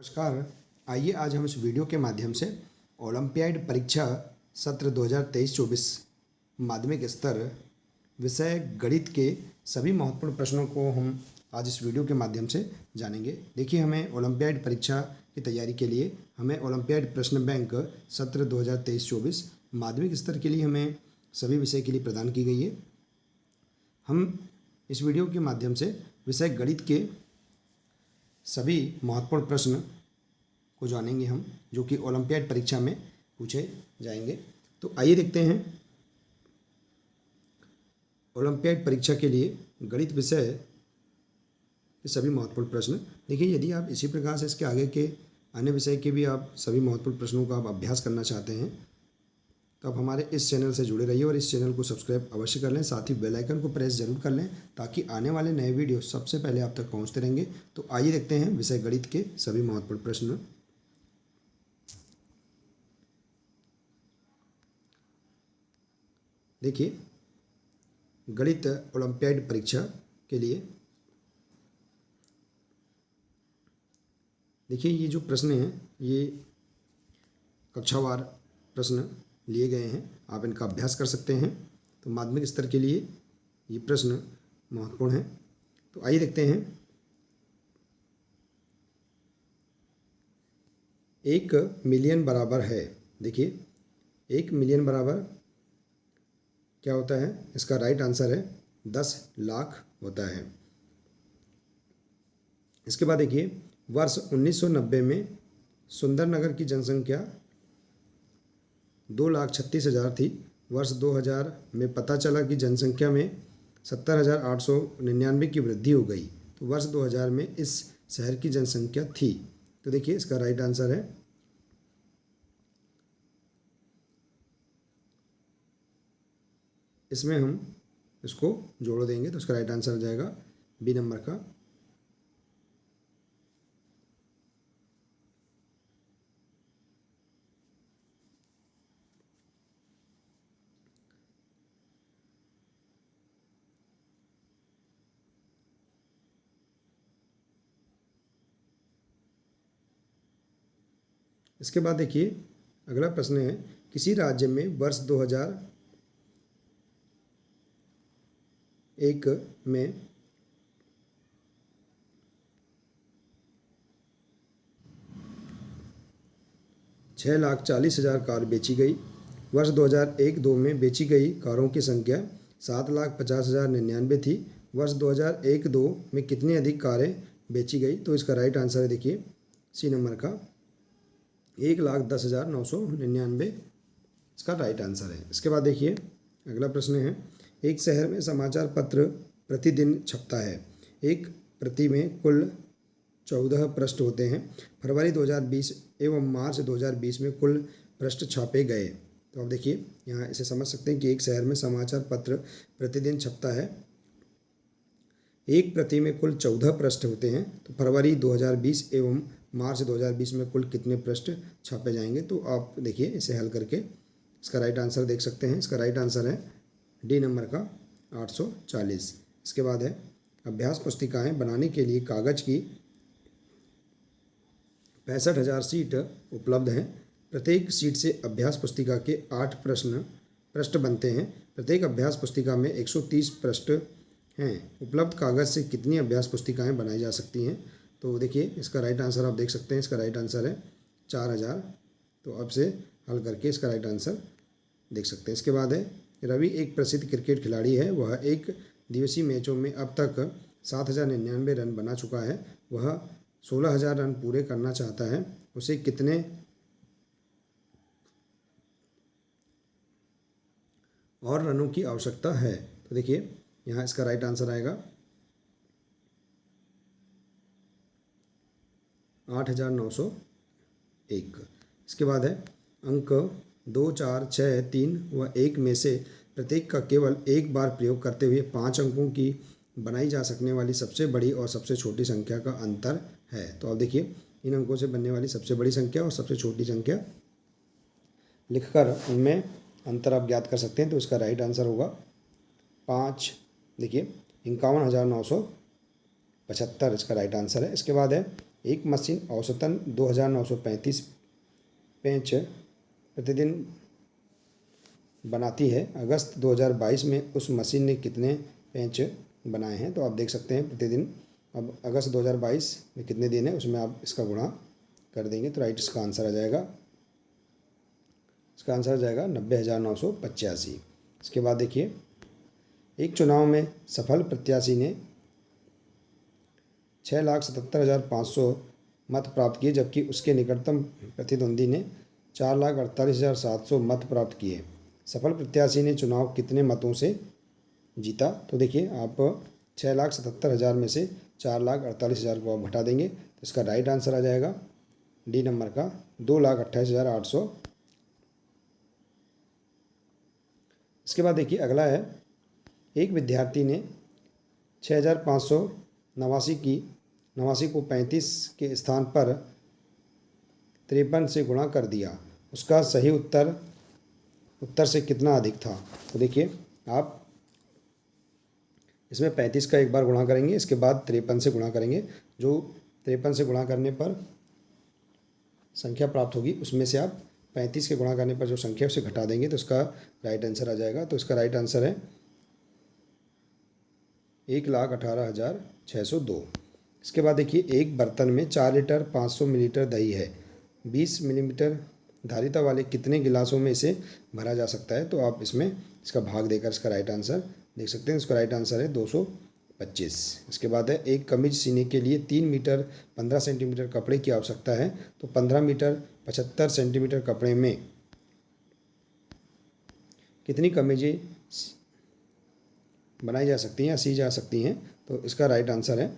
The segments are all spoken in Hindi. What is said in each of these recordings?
नमस्कार। आइए आज हम इस वीडियो के माध्यम से ओलंपियाड परीक्षा सत्र 2023-24 माध्यमिक स्तर विषय गणित के सभी महत्वपूर्ण प्रश्नों को हम आज इस वीडियो के माध्यम से जानेंगे। देखिए, हमें ओलंपियाड परीक्षा की तैयारी के लिए हमें ओलंपियाड प्रश्न बैंक सत्र 2023-24 माध्यमिक स्तर के लिए हमें सभी विषय के लिए प्रदान की गई है। हम इस वीडियो के माध्यम से विषय गणित के सभी महत्वपूर्ण प्रश्न को जानेंगे हम, जो कि ओलंपियाड परीक्षा में पूछे जाएंगे। तो आइए देखते हैं ओलंपियाड परीक्षा के लिए गणित विषय के सभी महत्वपूर्ण प्रश्न। देखिए, यदि आप इसी प्रकार से इसके आगे के अन्य विषय के भी आप सभी महत्वपूर्ण प्रश्नों का आप अभ्यास करना चाहते हैं तो आप हमारे इस चैनल से जुड़े रहिए और इस चैनल को सब्सक्राइब अवश्य कर लें। साथ ही बेल आइकन को प्रेस जरूर कर लें ताकि आने वाले नए वीडियो सबसे पहले आप तक पहुंचते रहेंगे। तो आइए देखते हैं विषय गणित के सभी महत्वपूर्ण प्रश्न। देखिए, गणित ओलंपियाड परीक्षा के लिए देखिए, ये जो प्रश्न हैं ये कक्षावार प्रश्न लिए गए हैं, आप इनका अभ्यास कर सकते हैं। तो माध्यमिक स्तर के लिए ये प्रश्न महत्वपूर्ण है। तो आइए देखते हैं। 1 मिलियन बराबर है। देखिए, 1 मिलियन बराबर क्या होता है? इसका राइट आंसर है 10 लाख होता है। इसके बाद देखिए, वर्ष 1990 में सुंदरनगर की जनसंख्या 2,36,000 थी। वर्ष 2000 में पता चला कि जनसंख्या में 70,899 की वृद्धि हो गई। तो वर्ष 2000 में इस शहर की जनसंख्या थी। तो देखिए, इसका राइट आंसर है इसमें हम इसको जोड़ देंगे तो इसका राइट आंसर आ जाएगा बी नंबर का। इसके बाद देखिए, अगला प्रश्न है, किसी राज्य में वर्ष 2001 में 6,40,000 कार बेची गई। वर्ष 2001-2 में बेची गई कारों की संख्या 7,50,099 थी। वर्ष 2001-2 में कितनी अधिक कारें बेची गई? तो इसका राइट आंसर है देखिए सी नंबर का 1,10,999 इसका राइट आंसर है। इसके बाद देखिए, अगला प्रश्न है, एक शहर में समाचार पत्र प्रतिदिन छपता है। एक प्रति में कुल 14 पृष्ठ होते हैं। फरवरी 2020 एवं मार्च 2020 में कुल पृष्ठ छापे गए। तो आप देखिए, यहाँ इसे समझ सकते हैं कि एक शहर में समाचार पत्र प्रतिदिन छपता है। एक प्रति में कुल 14 पृष्ठ होते हैं। तो फरवरी 2020 एवं मार्च 2020 में कुल कितने पृष्ठ छापे जाएंगे? तो आप देखिए, इसे हल करके इसका राइट आंसर देख सकते हैं। इसका राइट आंसर है डी नंबर का 840। इसके बाद है, अभ्यास पुस्तिकाएं बनाने के लिए कागज की 65,000 सीट उपलब्ध हैं। प्रत्येक सीट से अभ्यास पुस्तिका के 8 पृष्ठ बनते हैं। प्रत्येक अभ्यास पुस्तिका में 130 पृष्ठ हैं। उपलब्ध कागज से कितनी अभ्यास पुस्तिकाएं बनाई जा सकती हैं? तो देखिए, इसका राइट आंसर आप देख सकते हैं। इसका राइट आंसर है 4,000। तो अब से हल करके इसका राइट आंसर देख सकते हैं। इसके बाद है, रवि एक प्रसिद्ध क्रिकेट खिलाड़ी है। वह एक दिवसीय मैचों में अब तक 7,099 रन बना चुका है। वह 16,000 रन पूरे करना चाहता है। उसे कितने और रनों की आवश्यकता है? तो देखिए, यहाँ इसका राइट आंसर आएगा 8,901। इसके बाद है, अंक 2, 4, 6, 3 व 1 में से प्रत्येक का केवल एक बार प्रयोग करते हुए 5 अंकों की बनाई जा सकने वाली सबसे बड़ी और सबसे छोटी संख्या का अंतर है। तो आप देखिए, इन अंकों से बनने वाली सबसे बड़ी संख्या और सबसे छोटी संख्या लिखकर उनमें अंतर आप ज्ञात कर सकते हैं। तो इसका राइट आंसर होगा 5, देखिए 51,975 इसका राइट आंसर है। इसके बाद है, एक मशीन औसतन 2935 पेंच प्रतिदिन बनाती है। अगस्त 2022 में उस मशीन ने कितने पेंच बनाए हैं? तो आप देख सकते हैं प्रतिदिन। अब अगस्त 2022 में कितने दिन है उसमें आप इसका गुणा कर देंगे तो राइट इसका आंसर आ जाएगा। इसका आंसर आ जाएगा 90,985। इसके बाद देखिए, एक चुनाव में सफल प्रत्याशी ने 6,77,500 मत प्राप्त किए, जबकि उसके निकटतम प्रतिद्वंदी ने 4,48,700 मत प्राप्त किए। सफल प्रत्याशी ने चुनाव कितने मतों से जीता? तो देखिए, आप 6,77,000 में से 4,48,000 को आप घटा देंगे तो इसका राइट आंसर आ जाएगा डी नंबर का 2,28,800। इसके बाद देखिए, अगला है, एक विद्यार्थी ने 6,589 को 35 के स्थान पर 53 से गुणा कर दिया। उसका सही उत्तर से कितना अधिक था? तो देखिए, आप इसमें 35 का एक बार गुणा करेंगे, इसके बाद 53 से गुणा करेंगे। जो 53 से गुणा करने पर संख्या प्राप्त होगी उसमें से आप 35 के गुणा करने पर जो संख्या उसे घटा देंगे तो उसका राइट आंसर आ जाएगा। तो इसका राइट आंसर है 1,18,602। इसके बाद देखिए, एक बर्तन में 4 लीटर 500 मिलीलीटर दही है। 20 मिलीमीटर धारिता वाले कितने गिलासों में इसे भरा जा सकता है? तो आप इसमें इसका भाग देकर इसका राइट आंसर देख सकते हैं। इसका राइट आंसर है 225। इसके बाद है, एक कमीज सीने के लिए 3 मीटर 15 सेंटीमीटर कपड़े की आवश्यकता है, तो 15 मीटर 75 सेंटीमीटर कपड़े में कितनी कमीजें बनाई जा सकती हैं या सी जा सकती हैं? तो इसका राइट आंसर है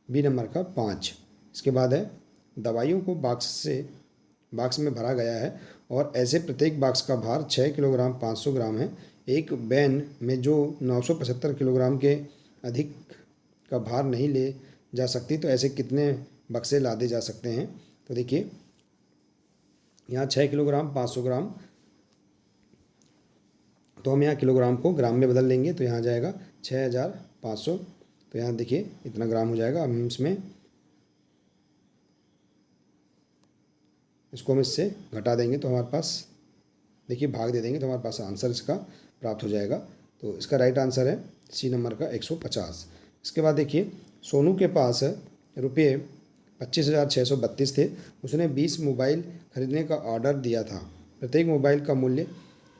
बी नंबर का 5। इसके बाद है, दवाइयों को बाक्स में भरा गया है और ऐसे प्रत्येक बाक्स का भार 6 किलोग्राम 500 ग्राम है। एक वैन में जो 975 किलोग्राम के अधिक का भार नहीं ले जा सकती, तो ऐसे कितने बक्से लादे जा सकते हैं? तो देखिए, यहाँ 6 किलोग्राम 500 ग्राम, तो हम यहाँ किलोग्राम को ग्राम में बदल लेंगे तो यहाँ जाएगा 6,500। तो यहाँ देखिए इतना ग्राम हो जाएगा। हम इसमें इसको हम इससे घटा देंगे तो हमारे पास देखिए भाग दे देंगे तो हमारे पास आंसर इसका प्राप्त हो जाएगा। तो इसका राइट आंसर है सी नंबर का 150। इसके बाद देखिए, सोनू के पास रुपये 25,632 थे। उसने 20 मोबाइल खरीदने का ऑर्डर दिया था। प्रत्येक मोबाइल का मूल्य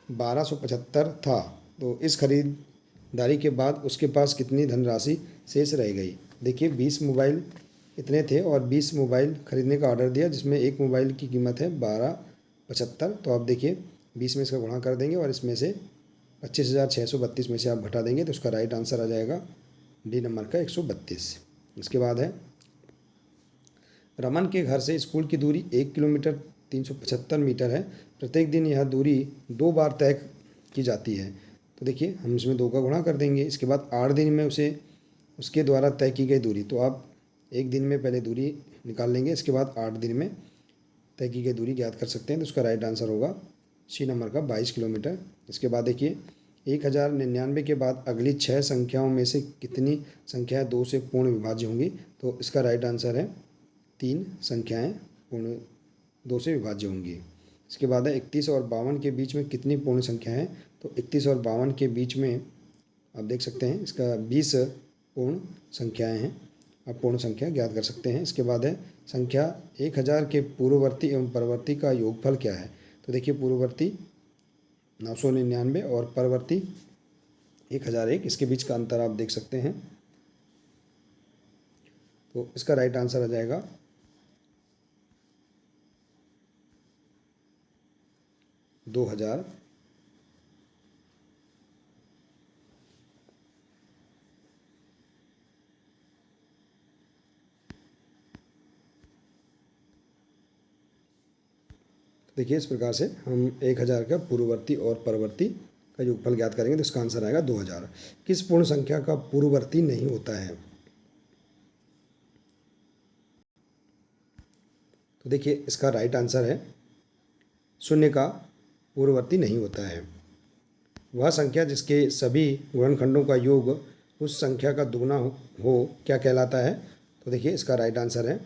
1,275 था। तो इस खरीदारी के बाद उसके पास कितनी धनराशि शेष रह गई? देखिए, 20 मोबाइल इतने थे और 20 मोबाइल खरीदने का ऑर्डर दिया, जिसमें एक मोबाइल की कीमत है 1,275। तो आप देखिए 20 में इसका गुणा कर देंगे और इसमें से 25,632 में से आप घटा देंगे तो उसका राइट आंसर आ जाएगा डी नंबर का 132। इसके बाद है, रमन के घर से स्कूल की दूरी 1 किलोमीटर 375 मीटर है। प्रत्येक दिन यह दूरी 2 बार तय की जाती है। तो देखिए, हम इसमें 2 का गुणा कर देंगे। इसके बाद 8 दिन में उसके द्वारा तय की गई दूरी, तो आप एक दिन में पहले दूरी निकाल लेंगे, इसके बाद 8 दिन में तय की गई दूरी ज्ञात कर सकते हैं। तो उसका राइट आंसर होगा सी नंबर का 22 किलोमीटर। इसके बाद देखिए, 1099 के बाद अगली 6 संख्याओं में से कितनी संख्याएं 2 से पूर्ण विभाज्य होंगी? तो इसका राइट आंसर है 3 संख्याएं पूर्ण 2 से विभाज्य होंगी। इसके बाद है, 31 और 52 के बीच में कितनी पूर्ण संख्या है? तो 31 और 52 के बीच में आप देख सकते हैं इसका 20 पूर्ण संख्याएं हैं। आप पूर्ण संख्या ज्ञात कर सकते हैं। इसके बाद है, संख्या 1000 के पूर्ववर्ती एवं परवर्ती का योगफल क्या है? तो देखिए, पूर्ववर्ती 999 और परवर्ती 1001, इसके बीच का अंतर आप देख सकते हैं। तो इसका राइट आंसर आ जाएगा 2000। देखिए, इस प्रकार से हम 1000 का पूर्ववर्ती और परवर्ती का योगफल ज्ञात करेंगे तो इसका आंसर आएगा 2000। किस पूर्ण संख्या का पूर्ववर्ती नहीं होता है? तो देखिए, इसका राइट आंसर है 0 का पूर्ववर्ती नहीं होता है। वह संख्या जिसके सभी गुणनखंडों का योग उस संख्या का दुगना हो क्या कहलाता है? तो देखिए इसका राइट आंसर है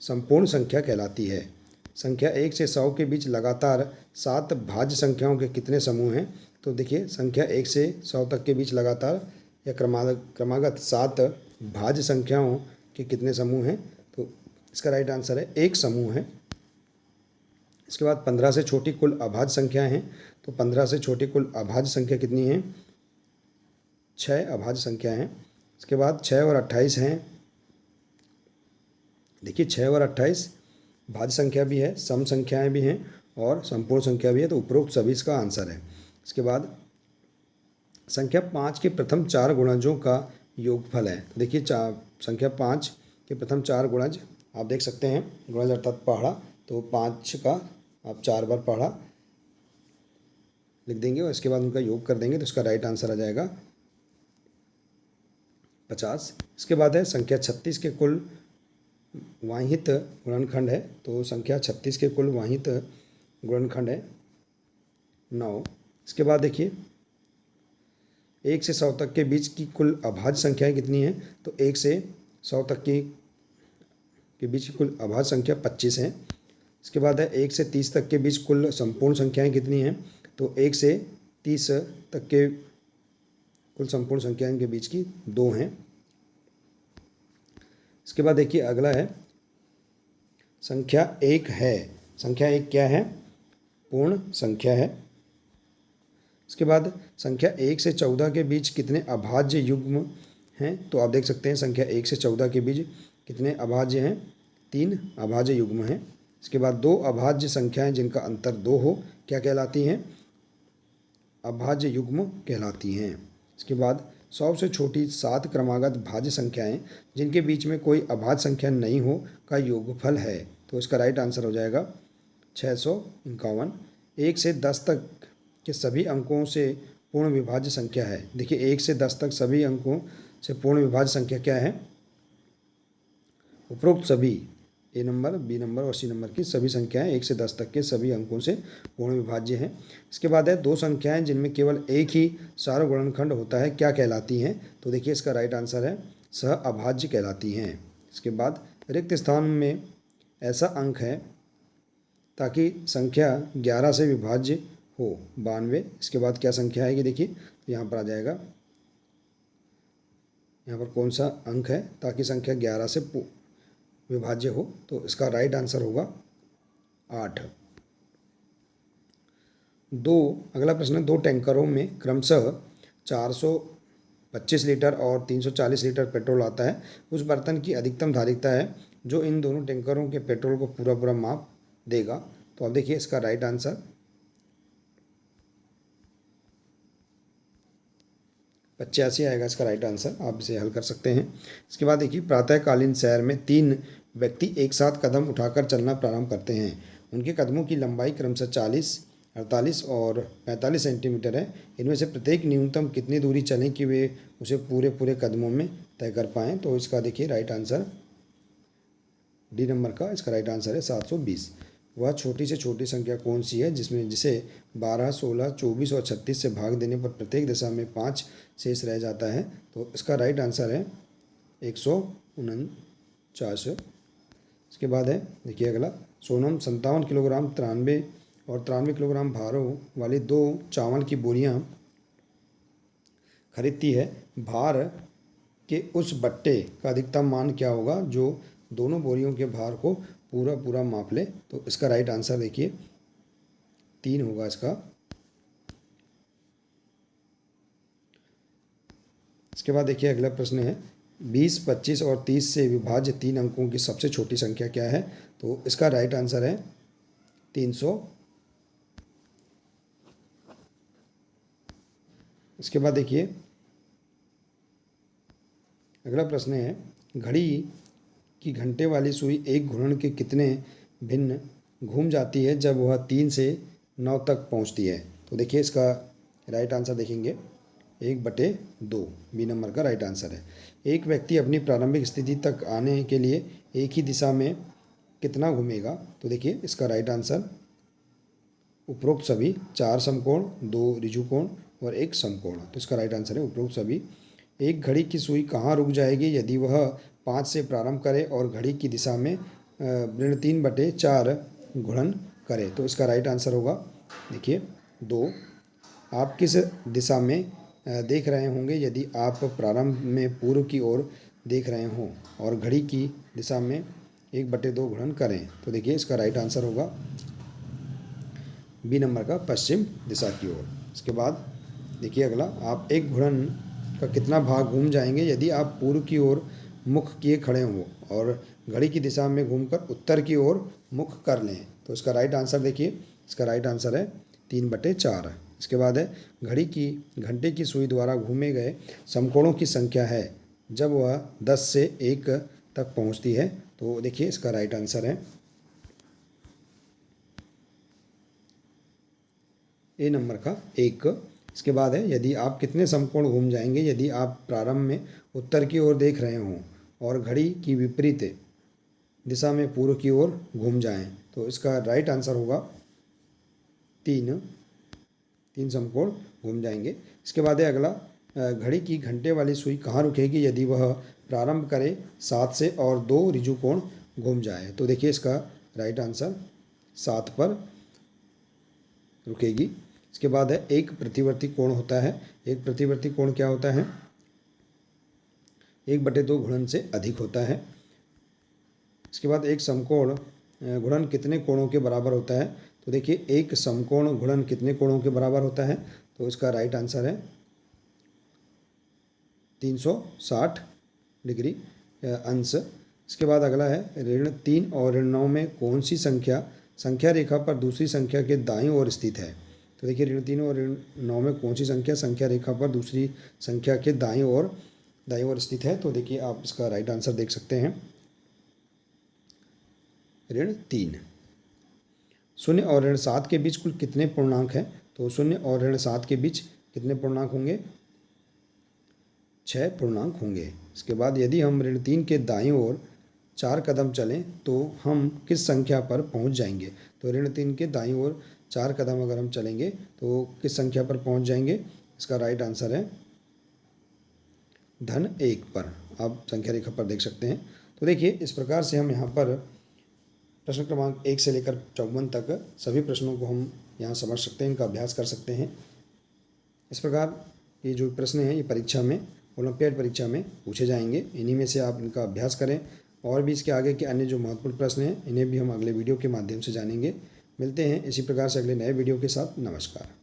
संपूर्ण संख्या कहलाती है। संख्या 1 से 100 के बीच लगातार 7 भाज्य संख्याओं के कितने समूह हैं? तो देखिए संख्या 1 से 100 तक के बीच लगातार या क्रमागत 7 भाज्य संख्याओं के कितने समूह हैं? तो इसका राइट आंसर है एक समूह है। इसके बाद 15 से छोटी कुल अभाज्य संख्याएं हैं। तो 15 से छोटी कुल अभाज्य संख्या कितनी है? 6 अभाज्य संख्या हैं। इसके बाद 6 और 28 हैं। देखिए 6 और 28 भाज्य संख्या भी है, सम संख्याएं भी हैं और संपूर्ण संख्या भी है। तो उपरोक्त सभी इसका आंसर है। इसके बाद संख्या 5 के प्रथम 4 गुणजों का योगफल है। तो देखिए संख्या 5 के प्रथम 4 गुणज आप देख सकते हैं, गुणज अर्थात पहाड़ा। तो 5 का आप 4 बार पहाड़ा लिख देंगे और इसके बाद उनका योग कर देंगे तो इसका राइट आंसर आ जाएगा 50। इसके बाद है संख्या 36 के कुल वाहित गुणनखंड है। तो संख्या 36 के कुल वाहित गुणनखंड है 9। इसके बाद देखिए 1 से 100 तक के बीच की कुल अभाज्य संख्याएं कितनी हैं? तो 1 से 100 तक के बीच की कुल अभाज्य संख्या 25 है। इसके बाद है 1 से 30 तक के बीच कुल संपूर्ण संख्याएं कितनी हैं? तो 1 से 30 तक के कुल संपूर्ण संख्याएं के बीच की 2 हैं। इसके बाद देखिए अगला है संख्या 1 है। संख्या 1 क्या है? पूर्ण संख्या है। इसके बाद संख्या 1 से 14 के बीच कितने अभाज्य युग्म हैं? तो आप देख सकते हैं संख्या 1 से 14 के बीच कितने अभाज्य हैं? 3 अभाज्य युग्म हैं। इसके बाद 2 अभाज्य संख्याएं जिनका अंतर 2 हो क्या कहलाती हैं? अभाज्य युग्म कहलाती हैं। इसके बाद 100 से छोटी 7 क्रमागत भाज्य संख्याएं जिनके बीच में कोई अभाज्य संख्या नहीं हो का योगफल है। तो इसका राइट आंसर हो जाएगा 651। 1 से 10 तक के सभी अंकों से पूर्ण विभाज्य संख्या है। देखिए 1 से 10 तक सभी अंकों से पूर्ण विभाज्य संख्या क्या है? उपरोक्त सभी ए नंबर, बी नंबर और सी नंबर की सभी संख्याएं 1 से 10 तक के सभी अंकों से पूर्ण विभाज्य हैं। इसके बाद है 2 संख्याएं जिनमें केवल एक ही सार्वगुणनखंड होता है क्या कहलाती हैं? तो देखिए इसका राइट आंसर है सह अभाज्य कहलाती हैं। इसके बाद रिक्त स्थान में ऐसा अंक है ताकि संख्या 11 से विभाज्य हो 92। इसके बाद क्या संख्या आएगी? देखिए तो यहाँ पर आ जाएगा, यहाँ पर कौन सा अंक है ताकि संख्या 11 से विभाज्य हो? तो इसका राइट आंसर होगा 8। अगला प्रश्न है 2 टैंकरों में क्रमशः 425 लीटर और 340 लीटर पेट्रोल आता है। उस बर्तन की अधिकतम धारिता है जो इन दोनों टैंकरों के पेट्रोल को पूरा माप देगा। तो आप देखिए इसका राइट आंसर 85 आएगा। इसका राइट आंसर आप इसे हल कर सकते हैं। इसके बाद देखिए प्रातःकालीन सैर में 3 व्यक्ति एक साथ कदम उठाकर चलना प्रारंभ करते हैं। उनके कदमों की लंबाई क्रमशः 40, 48 और 45 सेंटीमीटर है। इनमें से प्रत्येक न्यूनतम कितनी दूरी चलें कि वे उसे पूरे कदमों में तय कर पाएँ? तो इसका देखिए राइट आंसर डी नंबर का इसका राइट आंसर है 720। वह छोटी से छोटी संख्या कौन सी है जिसे 12, 16, 24 और 36 से भाग देने पर प्रत्येक दिशा में 5 शेष रह जाता है? तो इसका राइट आंसर है 149। इसके बाद है देखिए अगला सोनम 57 किलोग्राम 93 और 93 किलोग्राम भारों वाली 2 चावल की बोरियां खरीदती है। भार के उस बट्टे का अधिकतम मान क्या होगा जो दोनों बोरियों के भार को पूरा माप ले? तो इसका राइट आंसर देखिए 3 होगा इसका। इसके बाद देखिए अगला प्रश्न है 20, 25 और 30 से विभाज्य 3 अंकों की सबसे छोटी संख्या क्या है? तो इसका राइट आंसर है 300। इसके बाद देखिए अगला प्रश्न है घड़ी की घंटे वाली सुई एक घूर्णन के कितने भिन्न घूम जाती है जब वह 3 से 9 तक पहुंचती है? तो देखिए इसका राइट आंसर देखेंगे 1/2 बी नंबर का राइट आंसर है। एक व्यक्ति अपनी प्रारंभिक स्थिति तक आने के लिए एक ही दिशा में कितना घूमेगा? तो देखिए इसका राइट आंसर उपरोक्त सभी 4 समकोण, 2 ऋजुकोण और 1 समकोण। तो इसका राइट आंसर है उपरोक्त सभी। एक घड़ी की सुई कहाँ रुक जाएगी यदि वह 5 से प्रारंभ करें और घड़ी की दिशा में ऋण 3/4 गुणन करें। तो इसका राइट आंसर होगा देखिए 2। आप किस दिशा में देख रहे होंगे यदि आप प्रारंभ में पूर्व की ओर देख रहे हों और घड़ी की दिशा में 1/2 गुणन करें। तो देखिए इसका राइट आंसर होगा बी नंबर का पश्चिम दिशा की ओर। इसके बाद देखिए अगला, आप एक घूर्णन का कितना भाग घूम जाएंगे यदि आप पूर्व की ओर मुख किए खड़े हों और घड़ी की दिशा में घूमकर उत्तर की ओर मुख कर लें। तो इसका राइट आंसर देखिए, इसका राइट आंसर है 3/4। इसके बाद है, घड़ी की घंटे की सुई द्वारा घूमे गए समकोणों की संख्या है जब वह 10 से 1 तक पहुंचती है। तो देखिए इसका राइट आंसर है ए नंबर का 1। इसके बाद है, यदि आप कितने समकोण घूम जाएंगे यदि आप प्रारंभ में उत्तर की ओर देख रहे हों और घड़ी की विपरीत दिशा में पूर्व की ओर घूम जाएं। तो इसका राइट आंसर होगा 3 समकोण घूम जाएंगे। इसके बाद है अगला, घड़ी की घंटे वाली सुई कहाँ रुकेगी यदि वह प्रारंभ करे 7 से और 2 ऋजु कोण घूम जाए। तो देखिए इसका राइट आंसर 7 पर रुकेगी। इसके बाद है, एक प्रतिवर्ती कोण होता है। एक प्रतिवर्ती कोण क्या होता है? 1/2 गुणन से अधिक होता है। इसके बाद एक समकोण गुणन कितने कोणों के बराबर होता है? तो देखिए एक समकोण गुणन कितने कोणों के बराबर होता है? तो इसका राइट आंसर है 360 डिग्री अंश। इसके बाद अगला है, ऋण 3 और ऋण 9 में कौन सी संख्या रेखा पर दूसरी संख्या के दाईं ओर स्थित है? तो देखिए ऋण 3 और ऋण 9 में कौन सी संख्या रेखा पर दूसरी संख्या के दाईं ओर स्थित है? तो देखिए आप इसका राइट आंसर देख सकते हैं ऋण 3। 0 और ऋण 7 के बीच कुल कितने पूर्णांक हैं? तो 0 और ऋण 7 के बीच कितने पूर्णांक होंगे? 6 पूर्णांक होंगे। इसके बाद यदि हम ऋण 3 के दाईं ओर 4 कदम चलें तो हम किस संख्या पर पहुंच जाएंगे? तो ऋण 3 के दाईं ओर 4 कदम अगर हम चलेंगे तो किस संख्या पर पहुंच जाएंगे? इसका राइट आंसर है धन 1 पर। आप संख्या रेखा पर देख सकते हैं। तो देखिए इस प्रकार से हम यहाँ पर प्रश्न क्रमांक 1 से लेकर 54 तक सभी प्रश्नों को हम यहाँ समझ सकते हैं, इनका अभ्यास कर सकते हैं। इस प्रकार ये जो प्रश्न हैं ये परीक्षा में, ओलंपियाड परीक्षा में पूछे जाएंगे। इन्हीं में से आप इनका अभ्यास करें और भी इसके आगे के अन्य जो महत्वपूर्ण प्रश्न हैं इन्हें भी हम अगले वीडियो के माध्यम से जानेंगे। मिलते हैं इसी प्रकार से अगले नए वीडियो के साथ। नमस्कार।